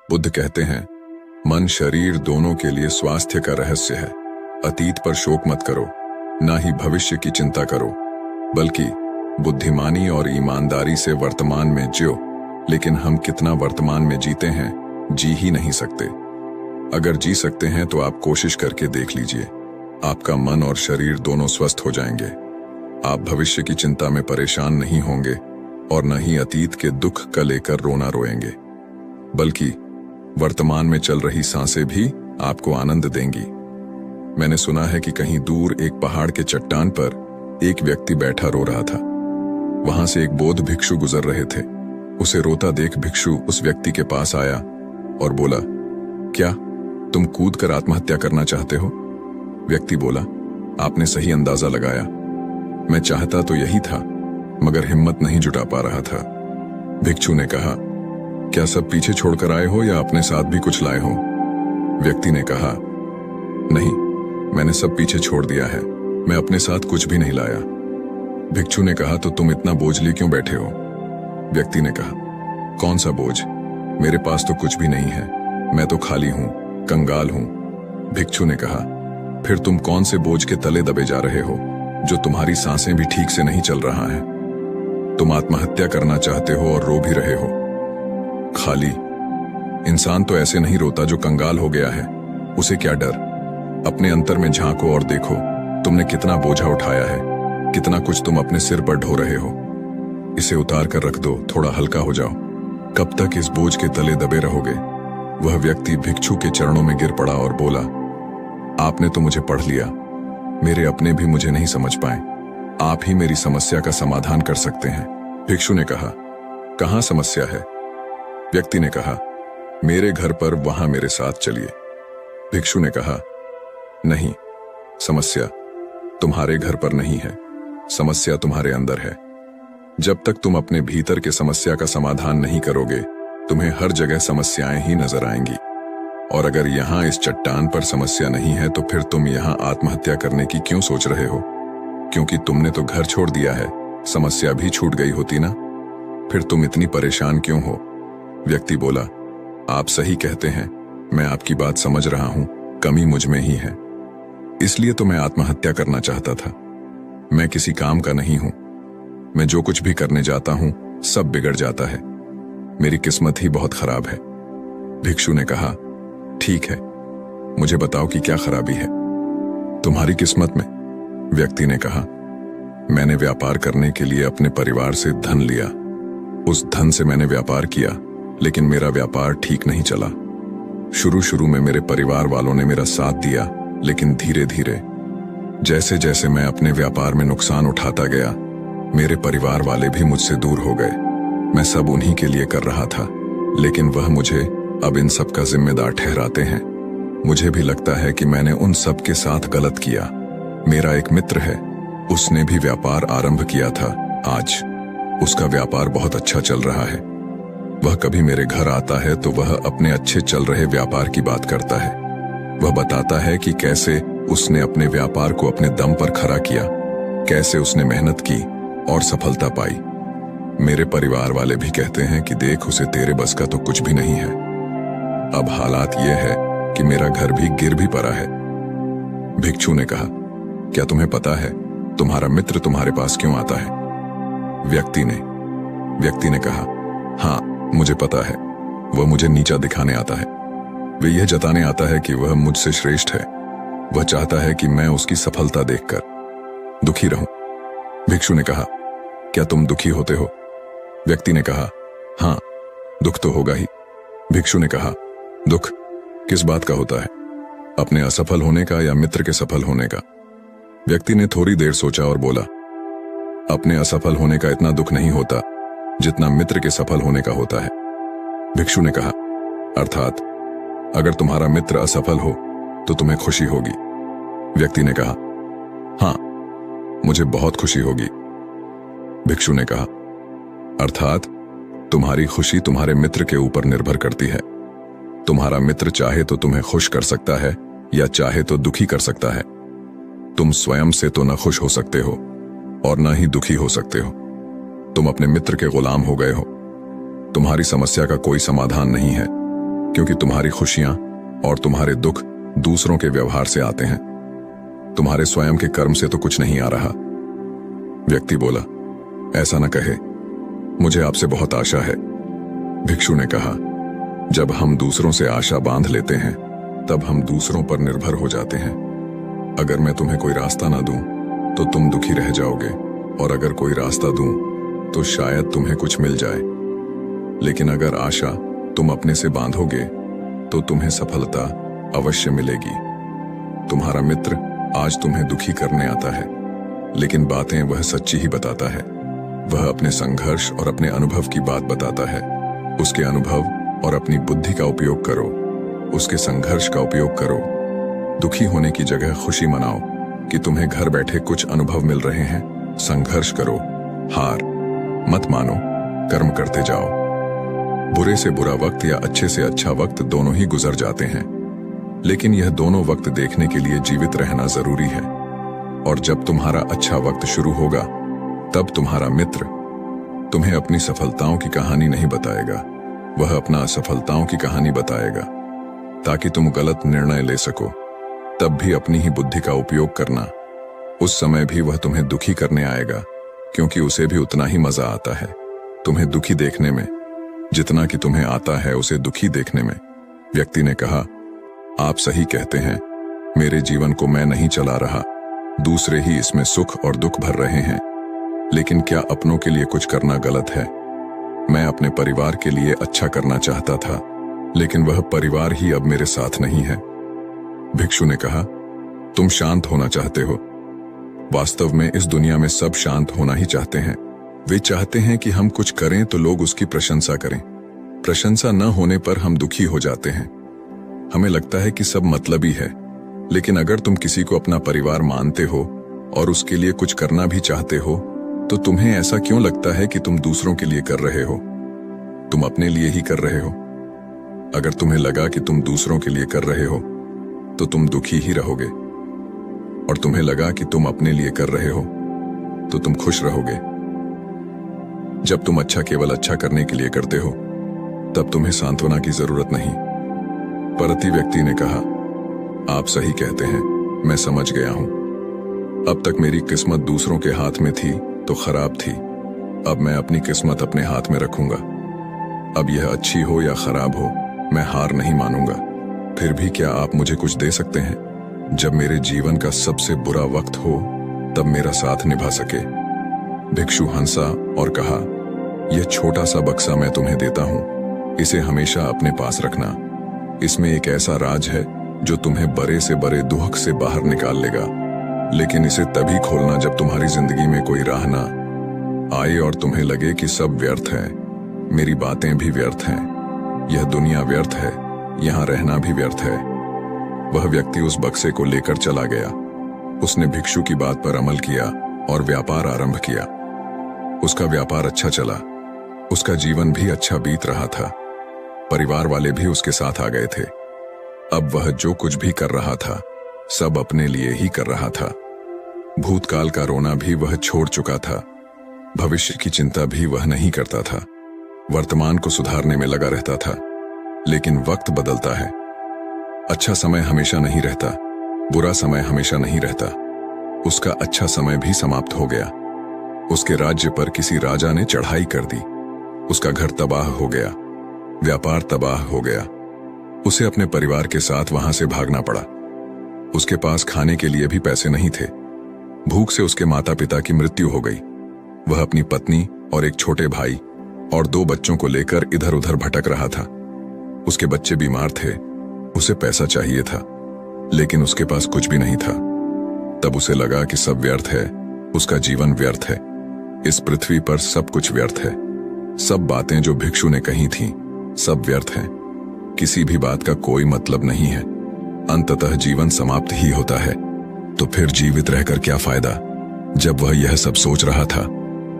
बुद्ध कहते हैं, मन शरीर दोनों के लिए स्वास्थ्य का रहस्य है। अतीत पर शोक मत करो, ना ही भविष्य की चिंता करो, बल्कि बुद्धिमानी और ईमानदारी से वर्तमान में जियो। लेकिन हम कितना वर्तमान में जीते हैं, जी ही नहीं सकते। अगर जी सकते हैं तो आप कोशिश करके देख लीजिए, आपका मन और शरीर दोनों स्वस्थ हो जाएंगे। आप भविष्य की चिंता में परेशान नहीं होंगे और न ही अतीत के दुख का लेकर रोना रोएंगे, बल्कि वर्तमान में चल रही सांसें भी आपको आनंद देंगी। मैंने सुना है कि कहीं दूर एक पहाड़ के चट्टान पर एक व्यक्ति बैठा रो रहा था। वहां से एक बौद्ध भिक्षु गुजर रहे थे। उसे रोता देख भिक्षु उस व्यक्ति के पास आया और बोला, क्या तुम कूद कर आत्महत्या करना चाहते हो? व्यक्ति बोला, आपने सही अंदाजा लगाया। मैं चाहता तो यही था, मगर हिम्मत नहीं जुटा पा रहा था। भिक्षु ने कहा, क्या सब पीछे छोड़कर आए हो या अपने साथ भी कुछ लाए हो? व्यक्ति ने कहा, नहीं, मैंने सब पीछे छोड़ दिया है, मैं अपने साथ कुछ भी नहीं लाया। भिक्षु ने कहा, तो तुम इतना बोझ लिए क्यों बैठे हो? व्यक्ति ने कहा, कौन सा बोझ? मेरे पास तो कुछ भी नहीं है, मैं तो खाली हूं, कंगाल हूं। भिक्षु ने कहा, फिर तुम कौन से बोझ के तले दबे जा रहे हो, जो तुम्हारी सांसें भी ठीक से नहीं चल रहा है? तुम आत्महत्या करना चाहते हो और रो भी रहे हो। खाली इंसान तो ऐसे नहीं रोता जो कंगाल हो गया है, उसे क्या डर? अपने अंतर में झांको और देखो, तुमने कितना बोझा उठाया है, कितना कुछ तुम अपने सिर पर ढो रहे हो। इसे उतार कर रख दो, थोड़ा हल्का हो जाओ। कब तक इस बोझ के तले दबे रहोगे? वह व्यक्ति भिक्षु के चरणों में गिर पड़ा और बोला, आपने तो मुझे पढ़ लिया, मेरे अपने भी मुझे नहीं समझ पाए। आप ही मेरी समस्या का समाधान कर सकते हैं। भिक्षु ने कहा, कहाँ समस्या है? व्यक्ति ने कहा, मेरे घर पर, वहां मेरे साथ चलिए। भिक्षु ने कहा, नहीं, समस्या तुम्हारे घर पर नहीं है, समस्या तुम्हारे अंदर है। जब तक तुम अपने भीतर के समस्या का समाधान नहीं करोगे, तुम्हें हर जगह समस्याएं ही नजर आएंगी। और अगर यहां इस चट्टान पर समस्या नहीं है, तो फिर तुम यहां आत्महत्या करने की क्यों सोच रहे हो? क्योंकि तुमने तो घर छोड़ दिया है, समस्या भी छूट गई होती ना, फिर तुम इतनी परेशान क्यों हो? व्यक्ति बोला, आप सही कहते हैं, मैं आपकी बात समझ रहा हूं, कमी मुझ में ही है, इसलिए तो मैं आत्महत्या करना चाहता था। मैं किसी काम का नहीं हूं, मैं जो कुछ भी करने जाता हूं सब बिगड़ जाता है, मेरी किस्मत ही बहुत खराब है। भिक्षु ने कहा, ठीक है, मुझे बताओ कि क्या खराबी है तुम्हारी किस्मत में? व्यक्ति ने कहा, मैंने व्यापार करने के लिए अपने परिवार से धन लिया, उस धन से मैंने व्यापार किया, लेकिन मेरा व्यापार ठीक नहीं चला। शुरू में मेरे परिवार वालों ने मेरा साथ दिया, लेकिन धीरे धीरे जैसे जैसे मैं अपने व्यापार में नुकसान उठाता गया, मेरे परिवार वाले भी मुझसे दूर हो गए। मैं सब उन्हीं के लिए कर रहा था, लेकिन वह मुझे अब इन सब का जिम्मेदार ठहराते हैं। मुझे भी लगता है कि मैंने उन सब के साथ गलत किया। मेरा एक मित्र है, उसने भी व्यापार आरंभ किया था, आज उसका व्यापार बहुत अच्छा चल रहा है। वह कभी मेरे घर आता है तो वह अपने अच्छे चल रहे व्यापार की बात करता है। वह बताता है कि कैसे उसने अपने व्यापार को अपने दम पर खड़ा किया, कैसे उसने मेहनत की और सफलता पाई। मेरे परिवार वाले भी कहते हैं कि देख, उसे तेरे बस का तो कुछ भी नहीं है। अब हालात ये है कि मेरा घर भी गिर भी पड़ा है। भिक्षु ने कहा, क्या तुम्हें पता है तुम्हारा मित्र तुम्हारे पास क्यों आता है? व्यक्ति ने कहा, हाँ, मुझे पता है, वह मुझे नीचा दिखाने आता है। वह यह जताने आता है कि वह मुझसे श्रेष्ठ है। वह चाहता है कि मैं उसकी सफलता देखकर दुखी रहूं। भिक्षु ने कहा, क्या तुम दुखी होते हो? व्यक्ति ने कहा, हाँ, दुख तो होगा ही। भिक्षु ने कहा, दुख किस बात का होता है, अपने असफल होने का या मित्र के सफल होने का? व्यक्ति ने थोड़ी देर सोचा और बोला, अपने असफल होने का इतना दुख नहीं होता जितना मित्र के सफल होने का होता है। भिक्षु ने कहा, अर्थात अगर तुम्हारा मित्र असफल हो तो तुम्हें खुशी होगी? व्यक्ति ने कहा, हाँ, मुझे बहुत खुशी होगी। भिक्षु ने कहा, अर्थात तुम्हारी खुशी तुम्हारे मित्र के ऊपर निर्भर करती है। तुम्हारा मित्र चाहे तो तुम्हें खुश कर सकता है या चाहे तो दुखी कर सकता है। तुम स्वयं से तो न खुश हो सकते हो और न ही दुखी हो सकते हो। तुम अपने मित्र के गुलाम हो गए हो। तुम्हारी समस्या का कोई समाधान नहीं है। क्योंकि तुम्हारी खुशियां और तुम्हारे दुख दूसरों के व्यवहार से आते हैं, तुम्हारे स्वयं के कर्म से तो कुछ नहीं आ रहा। व्यक्ति बोला, ऐसा न कहे, मुझे आपसे बहुत आशा है। भिक्षु ने कहा, जब हम दूसरों से आशा बांध लेते हैं तब हम दूसरों पर निर्भर हो जाते हैं। अगर मैं तुम्हें कोई रास्ता ना दूं तो तुम दुखी रह जाओगे, और अगर कोई रास्ता दूं तो शायद तुम्हें कुछ मिल जाए। लेकिन अगर आशा तुम अपने से बांधोगे तो तुम्हें सफलता अवश्य मिलेगी। तुम्हारा मित्र आज तुम्हें दुखी करने आता है, लेकिन बातें वह सच्ची ही बताता है। वह अपने संघर्ष और अपने अनुभव की बात बताता है। उसके अनुभव और अपनी बुद्धि का उपयोग करो, उसके संघर्ष का उपयोग करो। दुखी होने की जगह खुशी मनाओ कि तुम्हें घर बैठे कुछ अनुभव मिल रहे हैं। संघर्ष करो, हार मत मानो, कर्म करते जाओ। बुरे से बुरा वक्त या अच्छे से अच्छा वक्त दोनों ही गुजर जाते हैं, लेकिन यह दोनों वक्त देखने के लिए जीवित रहना जरूरी है। और जब तुम्हारा अच्छा वक्त शुरू होगा तब तुम्हारा मित्र तुम्हें अपनी सफलताओं की कहानी नहीं बताएगा, वह अपना असफलताओं की कहानी बताएगा, ताकि तुम गलत निर्णय ले सको। तब भी अपनी ही बुद्धि का उपयोग करना। उस समय भी वह तुम्हें दुखी करने आएगा, क्योंकि उसे भी उतना ही मजा आता है तुम्हें दुखी देखने में जितना कि तुम्हें आता है उसे दुखी देखने में। व्यक्ति ने कहा, आप सही कहते हैं, मेरे जीवन को मैं नहीं चला रहा, दूसरे ही इसमें सुख और दुख भर रहे हैं। लेकिन क्या अपनों के लिए कुछ करना गलत है? मैं अपने परिवार के लिए अच्छा करना चाहता था, लेकिन वह परिवार ही अब मेरे साथ नहीं है। भिक्षु ने कहा, तुम शांत होना चाहते हो। वास्तव में इस दुनिया में सब शांत होना ही चाहते हैं। वे चाहते हैं कि हम कुछ करें तो लोग उसकी प्रशंसा करें। प्रशंसा न होने पर हम दुखी हो जाते हैं। हमें लगता है कि सब मतलबी है, लेकिन अगर तुम किसी को अपना परिवार मानते हो और उसके लिए कुछ करना भी चाहते हो, तो तुम्हें ऐसा क्यों लगता है कि तुम दूसरों के लिए कर रहे हो? तुम अपने लिए ही कर रहे हो। अगर तुम्हें लगा कि तुम दूसरों के लिए कर रहे हो तो तुम दुखी ही रहोगे, और तुम्हें लगा कि तुम अपने लिए कर रहे हो तो तुम खुश रहोगे। जब तुम अच्छा केवल अच्छा करने के लिए करते हो तब तुम्हें सांत्वना की जरूरत नहीं। परती व्यक्ति ने कहा, आप सही कहते हैं, मैं समझ गया हूं। अब तक मेरी किस्मत दूसरों के हाथ में थी तो खराब थी। अब मैं अपनी किस्मत अपने हाथ में रखूंगा। अब यह अच्छी हो या खराब हो, मैं हार नहीं मानूंगा। फिर भी क्या आप मुझे कुछ दे सकते हैं? जब मेरे जीवन का सबसे बुरा वक्त हो तब मेरा साथ निभा सके। भिक्षु हंसा और कहा, यह छोटा सा बक्सा मैं तुम्हें देता हूं, इसे हमेशा अपने पास रखना। इसमें एक ऐसा राज है जो तुम्हें बड़े से बड़े दुख से बाहर निकाल लेगा। लेकिन इसे तभी खोलना जब तुम्हारी जिंदगी में कोई राह ना आए और तुम्हें लगे कि सब व्यर्थ है, मेरी बातें भी व्यर्थ हैं, यह दुनिया व्यर्थ है, यहां रहना भी व्यर्थ है। वह व्यक्ति उस बक्से को लेकर चला गया। उसने भिक्षु की बात पर अमल किया और व्यापार आरंभ किया। उसका व्यापार अच्छा चला, उसका जीवन भी अच्छा बीत रहा था। परिवार वाले भी उसके साथ आ गए थे। अब वह जो कुछ भी कर रहा था सब अपने लिए ही कर रहा था। भूतकाल का रोना भी वह छोड़ चुका था, भविष्य की चिंता भी वह नहीं करता था। वर्तमान को सुधारने में लगा रहता था। लेकिन वक्त बदलता है। अच्छा समय हमेशा नहीं रहता, बुरा समय हमेशा नहीं रहता। उसका अच्छा समय भी समाप्त हो गया। उसके राज्य पर किसी राजा ने चढ़ाई कर दी। उसका घर तबाह हो गया, व्यापार तबाह हो गया। उसे अपने परिवार के साथ वहां से भागना पड़ा। उसके पास खाने के लिए भी पैसे नहीं थे। भूख से उसके माता पिता की मृत्यु हो गई। वह अपनी पत्नी और एक छोटे भाई और 2 बच्चों को लेकर इधर उधर भटक रहा था। उसके बच्चे बीमार थे, उसे पैसा चाहिए था, लेकिन उसके पास कुछ भी नहीं था। तब उसे लगा कि सब व्यर्थ है, उसका जीवन व्यर्थ है, इस पृथ्वी पर सब कुछ व्यर्थ है। सब बातें जो भिक्षु ने कही थीं, सब व्यर्थ हैं। किसी भी बात का कोई मतलब नहीं है। अंततः जीवन समाप्त ही होता है। तो फिर जीवित रहकर क्या फायदा? जब वह यह सब सोच रहा था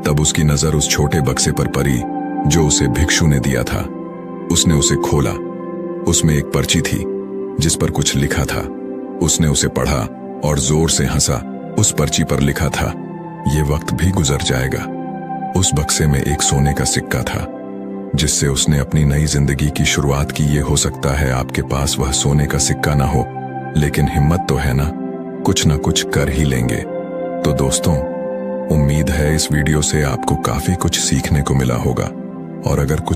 तब उसकी नजर उस छोटे बक्से पर पड़ी जो उसे भिक्षु ने दिया था। उसने उसे खोला। उसमें एक पर्ची थी जिस पर कुछ लिखा था। उसने उसे पढ़ा और जोर से हंसा। उस पर्ची पर लिखा था, ये वक्त भी गुजर जाएगा। उस बक्से में एक सोने का सिक्का था। जिससे उसने अपनी नई जिंदगी की शुरुआत की। ये हो सकता है आपके पास वह सोने का सिक्का ना हो, लेकिन हिम्मत तो है ना कुछ कर ही लेंगे। तो दोस्तों, उम्मीद है इस वीडियो से आपको काफी कुछ सीखने को मिला होगा, और अगर कुछ